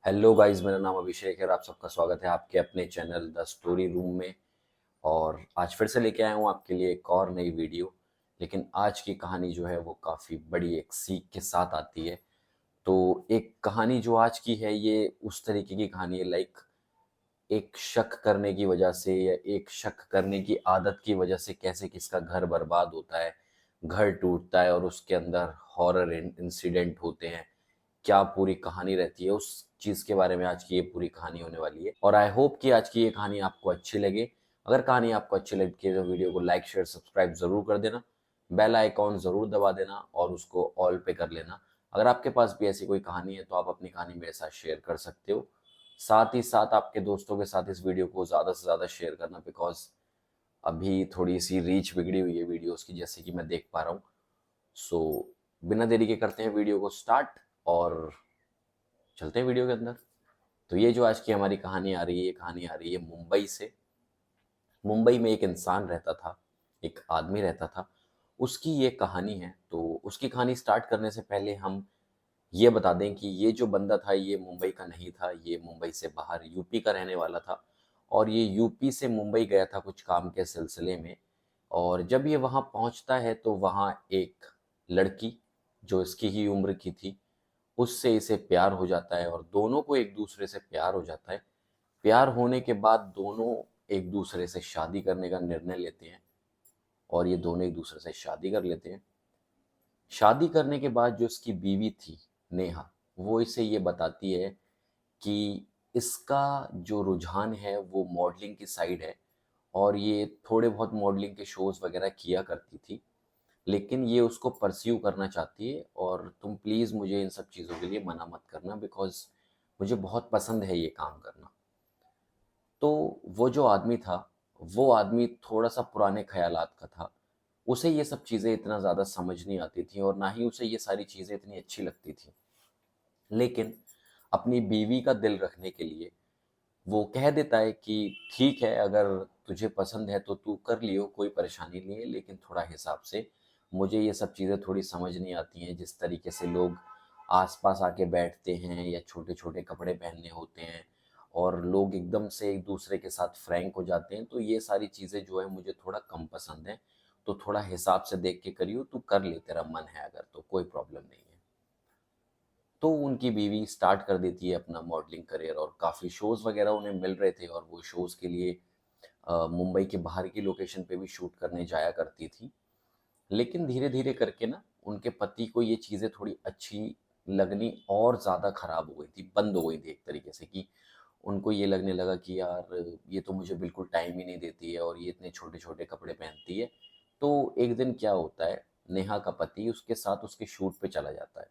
Hello guys, मेरा नाम अभिषेक है और आप सबका स्वागत है आपके अपने चैनल द स्टोरी रूम में। और आज फिर से लेके आया हूँ आपके लिए एक और नई वीडियो। लेकिन आज की कहानी जो है वो काफ़ी बड़ी एक सीख के साथ आती है। तो एक कहानी जो आज की है ये उस तरीके की कहानी है, लाइक एक शक करने की वजह से या एक शक करने की आदत की वजह से कैसे किसका घर बर्बाद होता है, घर टूटता है और उसके अंदर हॉरर इंसिडेंट होते हैं। क्या पूरी कहानी रहती है उस चीज़ के बारे में आज की ये पूरी कहानी होने वाली है। और आई होप कि आज की ये कहानी आपको अच्छी लगे। अगर कहानी आपको अच्छी लगती है तो वीडियो को लाइक शेयर सब्सक्राइब ज़रूर कर देना, बेल आइकॉन ज़रूर दबा देना और उसको ऑल पे कर लेना। अगर आपके पास भी ऐसी कोई कहानी है तो आप अपनी कहानी मेरे साथ शेयर कर सकते हो। साथ ही साथ आपके दोस्तों के साथ इस वीडियो को ज़्यादा से ज़्यादा शेयर करना, बिकॉज अभी थोड़ी सी रीच बिगड़ी हुई है वीडियोस की, जैसे कि मैं देख पा रहा हूँ। सो बिना देरी के करते हैं वीडियो को स्टार्ट और चलते हैं वीडियो के अंदर। तो ये जो आज की हमारी कहानी आ रही है, ये कहानी आ रही है मुंबई से। मुंबई में एक इंसान रहता था, एक आदमी रहता था। उसकी ये कहानी है। तो उसकी कहानी स्टार्ट करने से पहले हम ये बता दें कि ये जो बंदा था ये मुंबई का नहीं था, ये मुंबई से बाहर यूपी का रहने वाला था। और ये यूपी से मुंबई गया था कुछ काम के सिलसिले में। और जब ये वहाँ पहुँचता है तो वहाँ एक लड़की जो इसकी ही उम्र की थी, उससे इसे प्यार हो जाता है और दोनों को एक दूसरे से प्यार हो जाता है। प्यार होने के बाद दोनों एक दूसरे से शादी करने का निर्णय लेते हैं और ये दोनों एक दूसरे से शादी कर लेते हैं। शादी करने के बाद जो इसकी बीवी थी, नेहा, वो इसे ये बताती है कि इसका जो रुझान है वो मॉडलिंग की साइड है और ये थोड़े बहुत मॉडलिंग के शोज़ वगैरह किया करती थी। लेकिन ये उसको परस्यू करना चाहती है और तुम प्लीज़ मुझे इन सब चीज़ों के लिए मना मत करना, बिकॉज़ मुझे बहुत पसंद है ये काम करना। तो वो जो आदमी था, वो आदमी थोड़ा-सा पुराने ख़यालात का था। उसे ये सब चीज़ें इतना ज़्यादा समझ नहीं आती थी और ना ही उसे ये सारी चीज़ें इतनी अच्छी लगती थी। लेकिन अपनी बीवी का दिल रखने के लिए वो कह देता है कि ठीक है, अगर तुझे पसंद है तो तू कर लियो, कोई परेशानी नहीं है, लेकिन थोड़ा हिसाब से। मुझे ये सब चीज़ें थोड़ी समझ नहीं आती हैं, जिस तरीके से लोग आस-पास आके बैठते हैं या छोटे-छोटे कपड़े पहनने होते हैं और लोग एकदम से एक-दूसरे के साथ फ्रैंक हो जाते हैं, तो ये सारी चीज़ें जो है मुझे थोड़ा कम पसंद हैं। तो थोड़ा हिसाब से देख के करियो, तू कर ले, तेरा मन है अगर तो कोई प्रॉब्लम नहीं है। तो उनकी बीवी स्टार्ट कर देती है अपना मॉडलिंग करियर और काफ़ी शोज़ वगैरह उन्हें मिल रहे थे और वो शोज़ के लिए मुंबई के बाहर की लोकेशन पे भी शूट करने जाया करती थी। लेकिन धीरे-धीरे करके ना उनके पति को ये चीज़ें थोड़ी अच्छी लगनी और ज़्यादा ख़राब हो गई थी, बंद हो गई थी एक तरीके से, कि उनको ये लगने लगा कि यार ये तो मुझे बिल्कुल टाइम ही नहीं देती है और ये इतने छोटे-छोटे कपड़े पहनती है। तो एक दिन क्या होता है, नेहा का पति उसके साथ उसके शूट पे चला जाता है।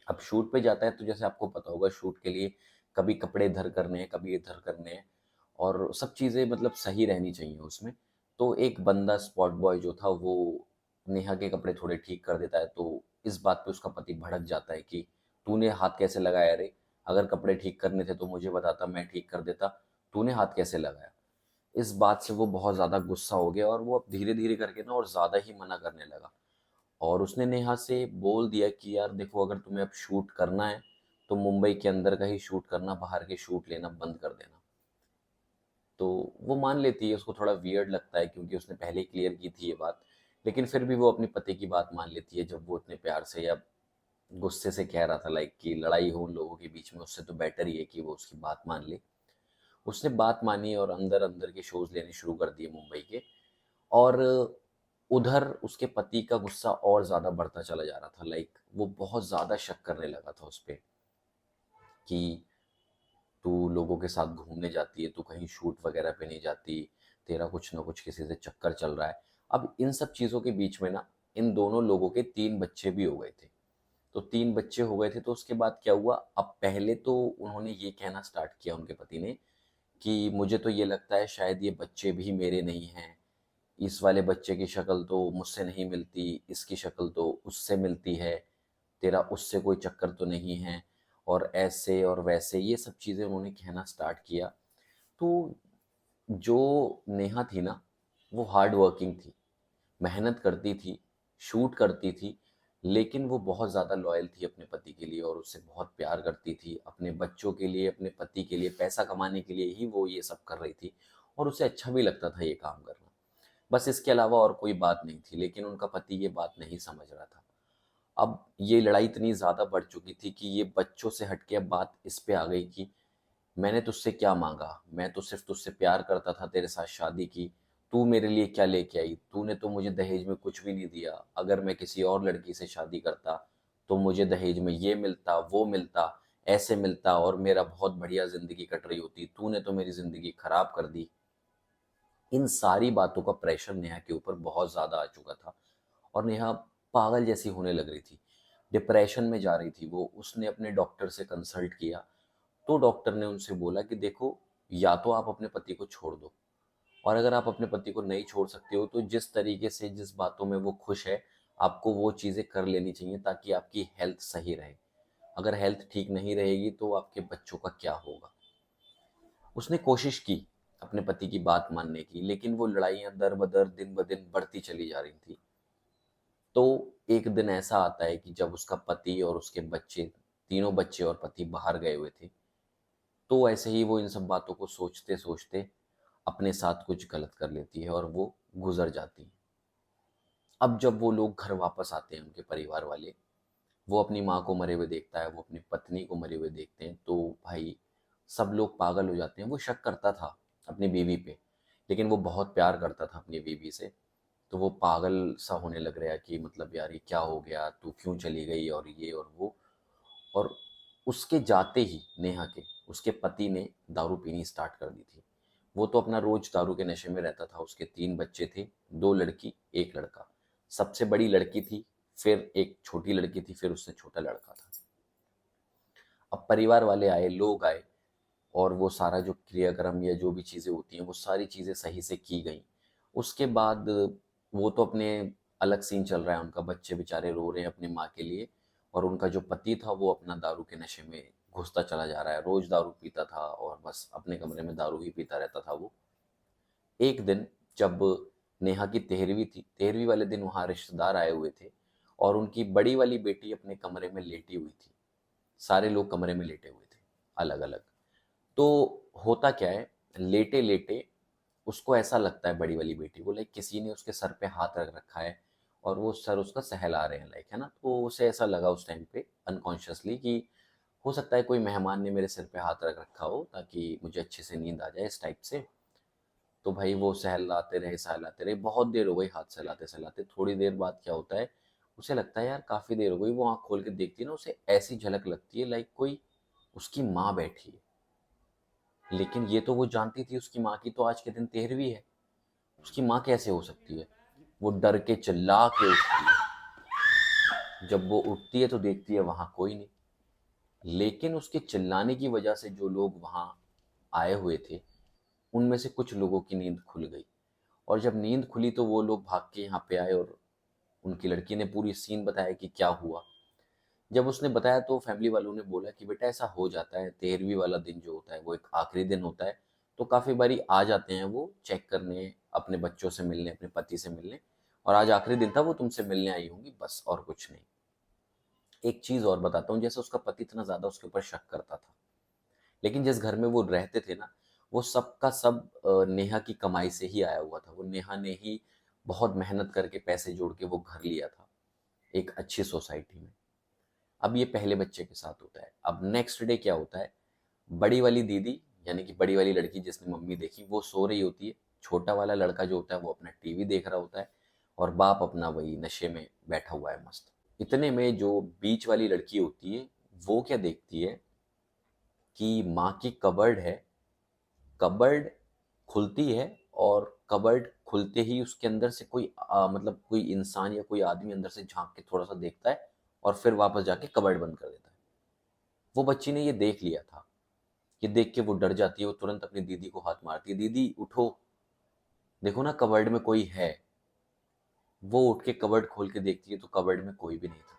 अब शूट पे जाता है तो जैसे आपको पता होगा, शूट के लिए कभी कपड़े इधर करने हैं, कभी इधर करने हैं और सब चीज़ें मतलब सही रहनी चाहिए उसमें। तो एक बंदा स्पॉट बॉय जो था वो नेहा के कपड़े थोड़े ठीक कर देता है। तो इस बात पे उसका पति भड़क जाता है कि तूने हाथ कैसे लगाया रे? अगर कपड़े ठीक करने थे तो मुझे बताता, मैं ठीक कर देता। तूने हाथ कैसे लगाया? इस बात से वो बहुत ज़्यादा गुस्सा हो गया और वो अब धीरे-धीरे करके ना और ज़्यादा ही मना करने लगा। और उसने नेहा से बोल दिया कि यार देखो, अगर तुम्हें अब शूट करना है तो मुंबई के अंदर का ही शूट करना, बाहर के शूट लेना बंद कर देना। तो वो मान लेती है, उसको थोड़ा वियर्ड लगता है क्योंकि उसने पहले ही क्लियर की थी ये बात। लेकिन फिर भी वो अपने पति की बात मान लेती है, जब वो इतने प्यार से या गुस्से से कह रहा था, लाइक कि लड़ाई हो उन लोगों के बीच में, उससे तो बेटर ही है कि वो उसकी बात मान ले। उसने बात मानी और अंदर-अंदर के शोज़ लेने शुरू कर दिए मुंबई के। और उधर उसके पति का गुस्सा और ज़्यादा बढ़ता चला जा रहा था, लाइक वो बहुत ज़्यादा शक करने लगा था उस पे कि तू लोगों के साथ घूमने जाती है, तू कहीं शूट वगैरह पे नहीं जाती, तेरा कुछ ना कुछ किसी से चक्कर चल रहा है। अब इन सब चीज़ों के बीच में ना इन दोनों लोगों के 3 बच्चे भी हो गए थे। तो 3 बच्चे हो गए थे तो उसके बाद क्या हुआ, अब पहले तो उन्होंने ये कहना स्टार्ट किया उनके पति ने कि मुझे तो ये लगता है शायद ये बच्चे भी मेरे नहीं हैं। इस वाले बच्चे की शक्ल तो मुझसे नहीं मिलती, इसकी शक्ल तो उससे मिलती है, तेरा उससे कोई चक्कर तो नहीं है, और ऐसे और वैसे ये सब चीज़ें उन्होंने कहना स्टार्ट किया। तो जो नेहा थी ना, वो हार्ड वर्किंग थी, मेहनत करती थी, शूट करती थी, लेकिन वो बहुत ज़्यादा लॉयल थी अपने पति के लिए और उससे बहुत प्यार करती थी। अपने बच्चों के लिए, अपने पति के लिए, पैसा कमाने के लिए ही वो ये सब कर रही थी और उसे अच्छा भी लगता था ये काम करना। बस इसके अलावा और कोई बात नहीं थी, लेकिन उनका पति ये बात नहीं समझ रहा था। अब ये लड़ाई इतनी ज़्यादा बढ़ चुकी थी कि ये बच्चों से हट के अब बात इस पे आ गई कि मैंने तुझसे क्या माँगा? मैं तो सिर्फ़ तुझसे प्यार करता था, तेरे साथ शादी की। तू मेरे लिए क्या लेके आई? तूने तो मुझे दहेज में कुछ भी नहीं दिया। अगर मैं किसी और लड़की से शादी करता, तो मुझे दहेज में ये मिलता, वो मिलता, ऐसे मिलता और मेरा बहुत बढ़िया ज़िंदगी कट रही होती। तूने तो मेरी ज़िंदगी खराब कर दी। इन सारी बातों का प्रेशर नेहा के ऊपर बहुत ज़्यादा आ चुका था और नेहा पागल जैसी होने लग रही थी। डिप्रेशन में जा रही थी वो। उसने अपने डॉक्टर से कंसल्ट किया, तो डॉक्टर ने उनसे बोला कि देखो, या तो आप अपने पति को छोड़ दो और अगर आप अपने पति को नहीं छोड़ सकते हो तो जिस तरीके से, जिस बातों में वो खुश है, आपको वो चीज़ें कर लेनी चाहिए ताकि आपकी हेल्थ सही रहे। अगर हेल्थ ठीक नहीं रहेगी तो आपके बच्चों का क्या होगा? उसने कोशिश की अपने पति की बात मानने की, लेकिन वो लड़ाइयाँ दर-ब-दर, दिन-ब-दिन बढ़ती चली जा रही थी। तो एक दिन ऐसा आता है कि जब उसका पति और उसके बच्चे, तीनों बच्चे और पति बाहर गए हुए थे, तो ऐसे ही वो इन सब बातों को सोचते-सोचते अपने साथ कुछ गलत कर लेती है और वो गुज़र जाती है। अब जब वो लोग घर वापस आते हैं, उनके परिवार वाले, वो अपनी माँ को मरे हुए देखता है, वो अपनी पत्नी को मरे हुए देखते हैं, तो भाई सब लोग पागल हो जाते हैं। वो शक करता था अपनी बीवी पे, लेकिन वो बहुत प्यार करता था अपनी बीवी से, तो वो पागल सा होने लग रहा है कि मतलब यार ये क्या हो गया, तू क्यों चली गई और ये और वो। और उसके जाते ही नेहा के, उसके पति ने दारू पीनी स्टार्ट कर दी थी। वो तो अपना रोज दारू के नशे में रहता था। उसके 3 बच्चे थे, 2 लड़की, 1 लड़का। सबसे बड़ी लड़की थी, फिर एक छोटी लड़की थी, फिर उससे छोटा लड़का था। अब परिवार वाले आए, लोग आए और वो सारा जो क्रियाक्रम या जो भी चीज़ें होती हैं, वो सारी चीज़ें सही से की गईं। उसके बाद वो तो अपने अलग सीन चल रहा है, उनका बच्चे बेचारे रो रहे हैं अपनी माँ के लिए और उनका जो पति था वो अपना दारू के नशे में घुसता चला जा रहा है। रोज़ दारू पीता था और बस अपने कमरे में दारू ही पीता रहता था वो। एक दिन जब नेहा की 13वीं थी, 13वीं वाले दिन वहाँ रिश्तेदार आए हुए थे और उनकी बड़ी वाली बेटी अपने कमरे में लेटी हुई थी। सारे लोग कमरे में लेटे हुए थे, अलग-अलग। तो होता क्या है, लेटे-लेटे उसको ऐसा लगता है, बड़ी वाली बेटी को, लाइक किसी ने उसके सर पे हाथ रख रखा है और वो सर उसका सहला रहे हैं, लाइक, है ना? तो उसे ऐसा लगा उस टाइम पे अनकॉन्शियसली कि हो सकता है कोई मेहमान ने मेरे सिर पे हाथ रख रखा हो ताकि मुझे अच्छे से नींद आ जाए, इस टाइप से। तो भाई वो सहलाते रहे, बहुत देर हो गई हाथ सहलाते-सहलाते। थोड़ी देर बाद क्या होता है, उसे लगता है यार काफ़ी देर हो गई। वो आँख खोल के देखती है ना, उसे ऐसी झलक लगती है लाइक कोई उसकी माँ बैठी है। लेकिन ये तो वो जानती थी उसकी माँ की तो आज के दिन 13वीं है, उसकी माँ कैसे हो सकती है? वो डर के चिल्ला के उठती है। जब वो उठती है तो देखती है वहाँ कोई नहीं। लेकिन उसके चिल्लाने की वजह से जो लोग वहाँ आए हुए थे, उनमें से कुछ लोगों की नींद खुल गई और जब नींद खुली तो वो लोग भाग के यहाँ पे आए और उनकी लड़की ने पूरी सीन बताया कि क्या हुआ। जब उसने बताया तो फैमिली वालों ने बोला कि बेटा ऐसा हो जाता है, 13वीं वाला दिन जो होता है वो एक आखिरी दिन होता है, तो काफ़ी बारी आ जाते हैं वो चेक करने, अपने बच्चों से मिलने, अपने पति से मिलने, और आज आखिरी दिन था, वो तुमसे मिलने आई होंगी, बस और कुछ नहीं। एक चीज़ और बताता हूँ, जैसे उसका पति इतना ज़्यादा उसके ऊपर शक करता था, लेकिन जिस घर में वो रहते थे ना, वो सब का सब नेहा की कमाई से ही आया हुआ था। वो नेहा ने ही बहुत मेहनत करके पैसे जोड़ के वो घर लिया था, एक अच्छी सोसाइटी में। अब ये पहले बच्चे के साथ होता है। अब नेक्स्ट डे क्या होता है, बड़ी वाली दीदी, यानी कि बड़ी वाली लड़की जिसने मम्मी देखी, वो सो रही होती है। छोटा वाला लड़का जो होता है वो अपना टीवी देख रहा होता है और बाप अपना वही नशे में बैठा हुआ है मस्त। इतने में जो बीच वाली लड़की होती है, वो क्या देखती है कि माँ की कबर्ड है, कबर्ड खुलती है और कबर्ड खुलते ही उसके अंदर से कोई मतलब कोई इंसान या कोई आदमी अंदर से झांक के थोड़ा सा देखता है और फिर वापस जाके कबर्ड बंद कर देता है। वो बच्ची ने ये देख लिया था। ये देख के वो डर जाती है, वो तुरंत अपनी दीदी को हाथ मारती है, दीदी उठो, देखो ना कबर्ड में कोई है। वो उठ के कबर्ड खोल के देखती है तो कबर्ड में कोई भी नहीं था।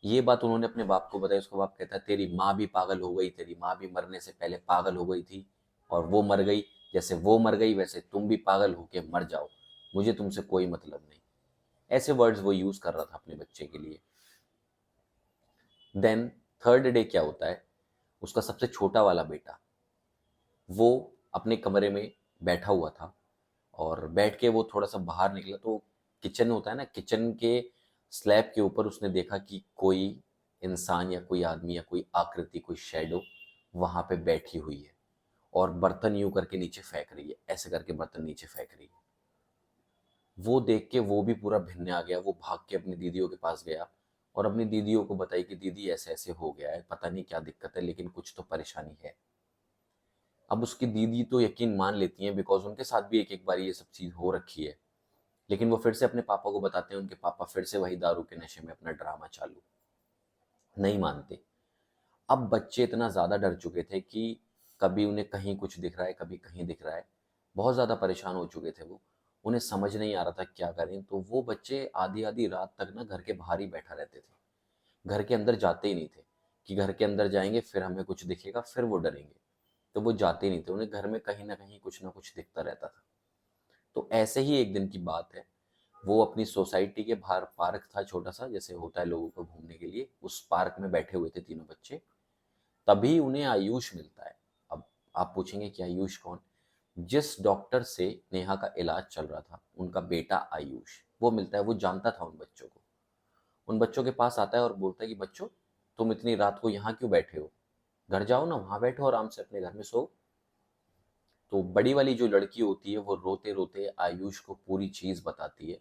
ये बात उन्होंने अपने बाप को बताई। उसका बाप कहता है तेरी माँ भी पागल हो गई, तेरी माँ भी मरने से पहले पागल हो गई थी और वो मर गई, जैसे वो मर गई वैसे तुम भी पागल होके मर जाओ, मुझे तुमसे कोई मतलब नहीं। ऐसे वर्ड्स वो यूज कर रहा था अपने बच्चे के लिए। देन थर्ड डे क्या होता है, उसका सबसे छोटा वाला बेटा वो अपने कमरे में बैठा हुआ था, और बैठ के वो थोड़ा सा बाहर निकला तो किचन होता है ना, किचन के स्लैब के ऊपर उसने देखा कि कोई इंसान या कोई आदमी या कोई आकृति, कोई शेडो वहां पे बैठी हुई है और बर्तन यूं करके नीचे फेंक रही है, ऐसे करके बर्तन नीचे फेंक रही है। वो देख के वो भी पूरा भिन्न आ गया, वो भाग के अपनी दीदियों के पास गया और अपनी दीदियों को बताई कि दीदी ऐसे ऐसे हो गया है, पता नहीं क्या दिक्कत है लेकिन कुछ तो परेशानी है। अब उसकी दीदी तो यकीन मान लेती हैं, बिकॉज उनके साथ भी एक एक बार ये सब चीज हो रखी है। लेकिन वो फिर से अपने पापा को बताते हैं, उनके पापा फिर से वही दारू के नशे में अपना ड्रामा चालू, नहीं मानते। अब बच्चे इतना ज़्यादा डर चुके थे कि कभी उन्हें कहीं कुछ दिख रहा है, कभी कहीं दिख रहा है, बहुत ज़्यादा परेशान हो चुके थे वो। उन्हें समझ नहीं आ रहा था क्या करें, तो वो बच्चे आधी आधी रात तक ना घर के बाहर ही बैठा रहते थे, घर के अंदर जाते ही नहीं थे कि घर के अंदर जाएंगे फिर हमें कुछ दिखेगा फिर वो डरेंगे। तो वो जाते ही नहीं थे, उन्हें घर में कहीं ना कुछ दिखता रहता था। तो ऐसे ही एक दिन की बात है, वो अपनी सोसाइटी के बाहर पार्क था छोटा सा, जैसे होता है लोगों को घूमने के लिए, उस पार्क में बैठे हुए थे तीनों बच्चे। तभी उन्हें आयुष मिलता है। अब आप पूछेंगे कि आयुष कौन? जिस डॉक्टर से नेहा का इलाज चल रहा था, उनका बेटा आयुष वो मिलता है। वो जानता था उन बच्चों को, उन बच्चों के पास आता है और बोलता है कि बच्चों, तुम इतनी रात को यहाँ क्यों बैठे हो? घर जाओ ना, वहां बैठो आराम से अपने घर में सो। तो बड़ी वाली जो लड़की होती है वो रोते रोते आयुष को पूरी चीज बताती है।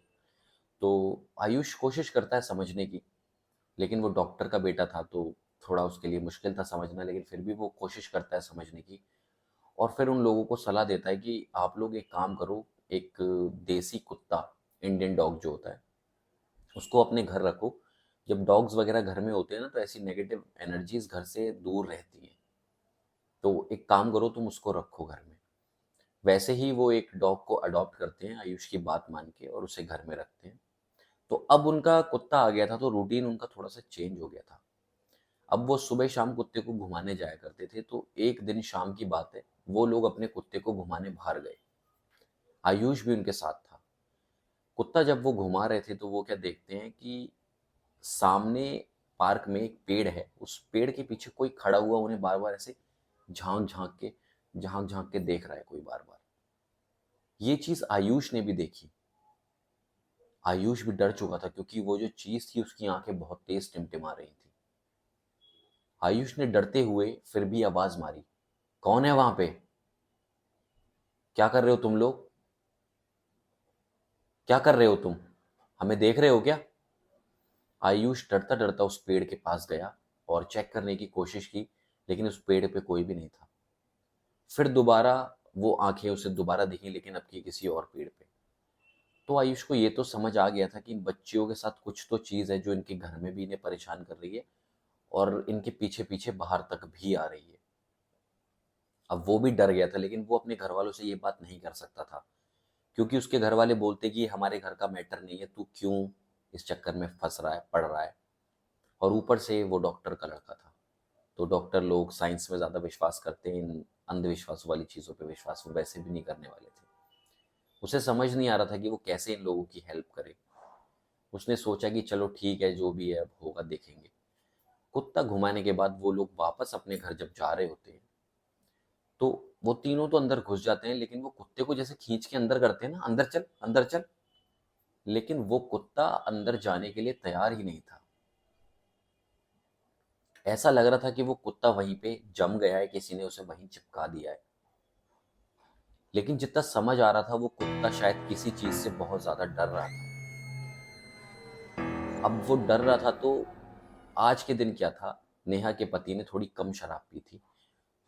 तो आयुष कोशिश करता है समझने की, लेकिन वो डॉक्टर का बेटा था तो थोड़ा उसके लिए मुश्किल था समझना, लेकिन फिर भी वो कोशिश करता है समझने की। और फिर उन लोगों को सलाह देता है कि आप लोग एक काम करो, एक देसी कुत्ता, इंडियन डॉग जो होता है, उसको अपने घर रखो। जब डॉग्स वगैरह घर में होते हैं ना, तो ऐसी नेगेटिव एनर्जीज घर से दूर रहती हैं। तो एक काम करो, तुम उसको रखो घर में। वैसे ही वो एक डॉग को अडॉप्ट करते हैं आयुष की बात मान के और उसे घर में रखते हैं। तो अब उनका कुत्ता आ गया था तो रूटीन उनका थोड़ा सा चेंज हो गया था। अब वो सुबह शाम कुत्ते को घुमाने जाया करते थे। तो एक दिन शाम की बात है, वो लोग अपने कुत्ते को घुमाने बाहर गए, आयुष भी उनके साथ था। कुत्ता जब वो घुमा रहे थे तो वो क्या देखते हैं कि सामने पार्क में एक पेड़ है, उस पेड़ के पीछे कोई खड़ा हुआ उन्हें बार बार ऐसे झांक झांक के देख रहा है कोई बार बार। ये चीज आयुष ने भी देखी। आयुष भी डर चुका था क्योंकि वो जो चीज थी उसकी आंखें बहुत तेज टिमटिमा रही थी। आयुष ने डरते हुए फिर भी आवाज मारी, कौन है वहां पे? क्या कर रहे हो तुम लोग? क्या कर रहे हो तुम? हमें देख रहे हो क्या? आयुष डरता डरता उस पेड़ के पास गया और चेक करने की कोशिश की, लेकिन उस पेड़ पे कोई भी नहीं था। फिर दोबारा वो आंखें उसे दोबारा दिखी, लेकिन अब की किसी और पेड़ पे। तो आयुष को ये तो समझ आ गया था कि इन बच्चियों के साथ कुछ तो चीज है जो इनके घर में भी इन्हें परेशान कर रही है और इनके पीछे पीछे बाहर तक भी आ रही है। अब वो भी डर गया था, लेकिन वो अपने घर वालों से ये बात नहीं कर सकता था, क्योंकि उसके घर वाले बोलते कि ये हमारे घर का मैटर नहीं है, तू क्यों इस चक्कर में फंस रहा है, पड़ रहा है। और ऊपर से वो डॉक्टर का लड़का था, तो डॉक्टर लोग साइंस में ज़्यादा विश्वास करते हैं, इन अंधविश्वास वाली चीज़ों पे विश्वास वो वैसे भी नहीं करने वाले थे। उसे समझ नहीं आ रहा था कि वो कैसे इन लोगों की हेल्प करे। उसने सोचा कि चलो ठीक है, जो भी है अब होगा देखेंगे। कुत्ता घुमाने के बाद वो लोग वापस अपने घर जब जा रहे होते हैं, तो वो तीनों तो अंदर घुस जाते हैं, लेकिन वो कुत्ते को जैसे खींच के अंदर करते हैं ना, अंदर चल अंदर चल, लेकिन वो कुत्ता अंदर जाने के लिए तैयार ही नहीं था। ऐसा लग रहा था कि वो कुत्ता वहीं पे जम गया है, किसी ने उसे वहीं चिपका दिया है। लेकिन जितना समझ आ रहा था, वो कुत्ता शायद किसी चीज से बहुत ज्यादा डर रहा था। अब वो डर रहा था तो आज के दिन क्या था, नेहा के पति ने थोड़ी कम शराब पी थी।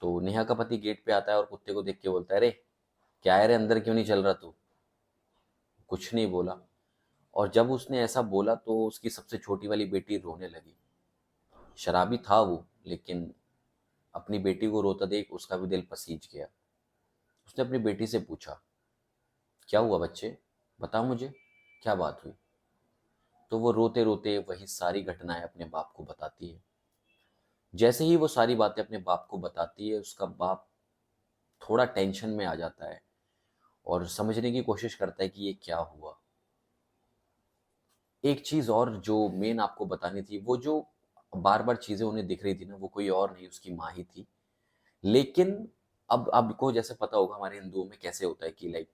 तो नेहा का पति गेट पे आता है और कुत्ते को देख के बोलता है, अरे क्या है रे, अंदर क्यों नहीं चल रहा तू? कुछ नहीं बोला। और जब उसने ऐसा बोला तो उसकी सबसे छोटी वाली बेटी रोने लगी। शराबी था वो, लेकिन अपनी बेटी को रोता देख उसका भी दिल पसीज गया। उसने अपनी बेटी से पूछा, क्या हुआ बच्चे, बता मुझे, क्या बात हुई? तो वो रोते रोते वही सारी घटनाएं अपने बाप को बताती है। जैसे ही वो सारी बातें अपने बाप को बताती है, उसका बाप थोड़ा टेंशन में आ जाता है और समझने की कोशिश करता है कि ये क्या हुआ। एक चीज़ और जो मेन आपको बतानी थी, वो जो बार-बार चीज़ें उन्हें दिख रही थी ना, वो कोई और नहीं उसकी माँ ही थी। लेकिन अब आपको जैसे पता होगा हमारे हिंदुओं में कैसे होता है कि लाइक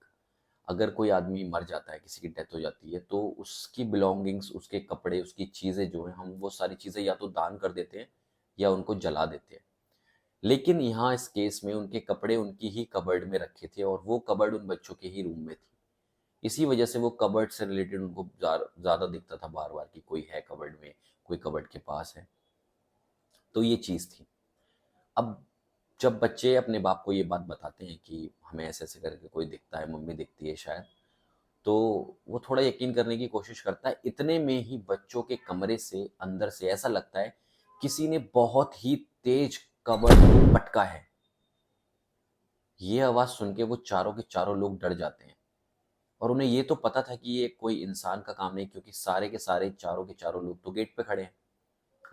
अगर कोई आदमी मर जाता है, किसी की डेथ हो जाती है, तो उसकी बिलॉन्गिंग्स, उसके कपड़े, उसकी चीज़ें जो हैं, हम वो सारी चीज़ें या तो दान कर देते हैं या उनको जला देते हैं। लेकिन यहाँ इस केस में उनके कपड़े उनकी ही कबर्ड में रखे थे और वो कबर्ड उन बच्चों के ही रूम में थी। इसी वजह से वो कबर्ड से रिलेटेड उनको ज़्यादा दिखता था बार-बार कि कोई है कबर्ड में, कोई कबर्ड के पास है। तो ये चीज़ थी। अब जब बच्चे अपने बाप को ये बात बताते हैं कि हमें ऐसे-ऐसे करके कोई दिखता है, मम्मी दिखती है शायद, तो वो थोड़ा यकीन करने की कोशिश करता है। इतने में ही बच्चों के कमरे से अंदर से ऐसा लगता है किसी ने बहुत ही तेज कबर्ड को पटका है। ये आवाज़ सुन के वो चारों के चारों लोग डर जाते हैं और उन्हें ये तो पता था कि ये कोई इंसान का काम नहीं, क्योंकि सारे के सारे चारों के चारों लोग तो गेट पे खड़े हैं,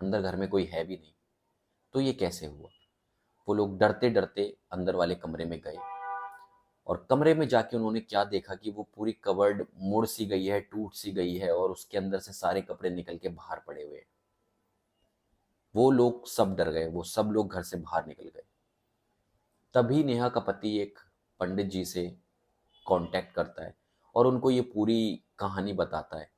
अंदर घर में कोई है भी नहीं। तो ये कैसे हुआ? वो लोग डरते-डरते अंदर वाले कमरे में गए और कमरे में जाके उन्होंने क्या देखा कि वो पूरी कबर्ड मुड़ सी गई है, टूट सी गई है और उसके अंदर से सारे कपड़े निकल के बाहर पड़े हुए हैं। वो लोग सब डर गए, वो सब लोग घर से बाहर निकल गए। तभी नेहा का पति एक पंडित जी से कांटेक्ट करता है और उनको ये पूरी कहानी बताता है।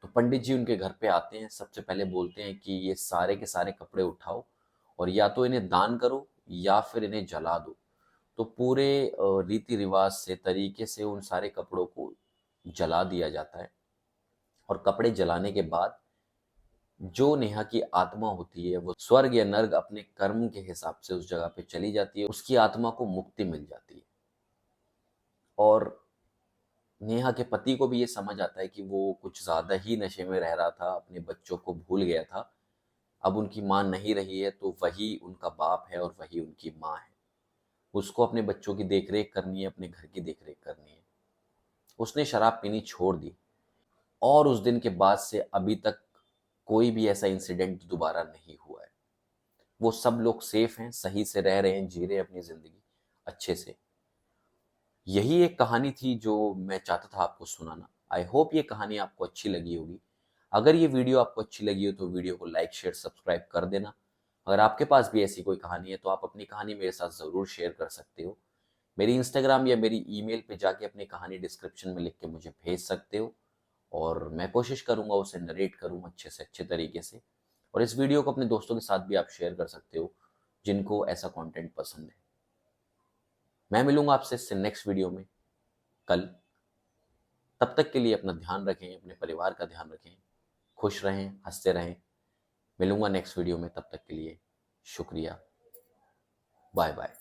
तो पंडित जी उनके घर पे आते हैं, सबसे पहले बोलते हैं कि ये सारे के सारे कपड़े उठाओ और या तो इन्हें दान करो या फिर इन्हें जला दो। तो पूरे रीति रिवाज से, तरीके से उन सारे कपड़ों को जला दिया जाता है और कपड़े जलाने के बाद जो नेहा की आत्मा होती है वो स्वर्ग या नर्क अपने कर्म के हिसाब से उस जगह पे चली जाती है, उसकी आत्मा को मुक्ति मिल जाती है। और नेहा के पति को भी ये समझ आता है कि वो कुछ ज़्यादा ही नशे में रह रहा था, अपने बच्चों को भूल गया था। अब उनकी माँ नहीं रही है तो वही उनका बाप है और वही उनकी माँ है। उसको अपने बच्चों की देख-रेख करनी है, अपने घर की देख-रेख करनी है। उसने शराब पीनी छोड़ दी और उस दिन के बाद से अभी तक कोई भी ऐसा इंसिडेंट दोबारा नहीं हुआ है। वो सब लोग सेफ हैं, सही से रह रहे हैं, जी रहे हैं अपनी ज़िंदगी अच्छे से। यही एक कहानी थी जो मैं चाहता था आपको सुनाना। आई होप ये कहानी आपको अच्छी लगी होगी। अगर ये वीडियो आपको अच्छी लगी हो तो वीडियो को लाइक, शेयर, सब्सक्राइब कर देना। अगर आपके पास भी ऐसी कोई कहानी है तो आप अपनी कहानी मेरे साथ ज़रूर शेयर कर सकते हो। मेरी इंस्टाग्राम या मेरी ईमेल पे जाके अपनी कहानी डिस्क्रिप्शन में लिख के मुझे भेज सकते हो और मैं कोशिश करूँगा उसे नरेट करूँ अच्छे से अच्छे तरीके से। और इस वीडियो को अपने दोस्तों के साथ भी आप शेयर कर सकते हो जिनको ऐसा कंटेंट पसंद है। मैं मिलूंगा आपसे इससे नेक्स्ट वीडियो में कल। तब तक के लिए अपना ध्यान रखें, अपने परिवार का ध्यान रखें, खुश रहें, हंसते रहें। मिलूंगा नेक्स्ट वीडियो में, तब तक के लिए शुक्रिया। Bye bye.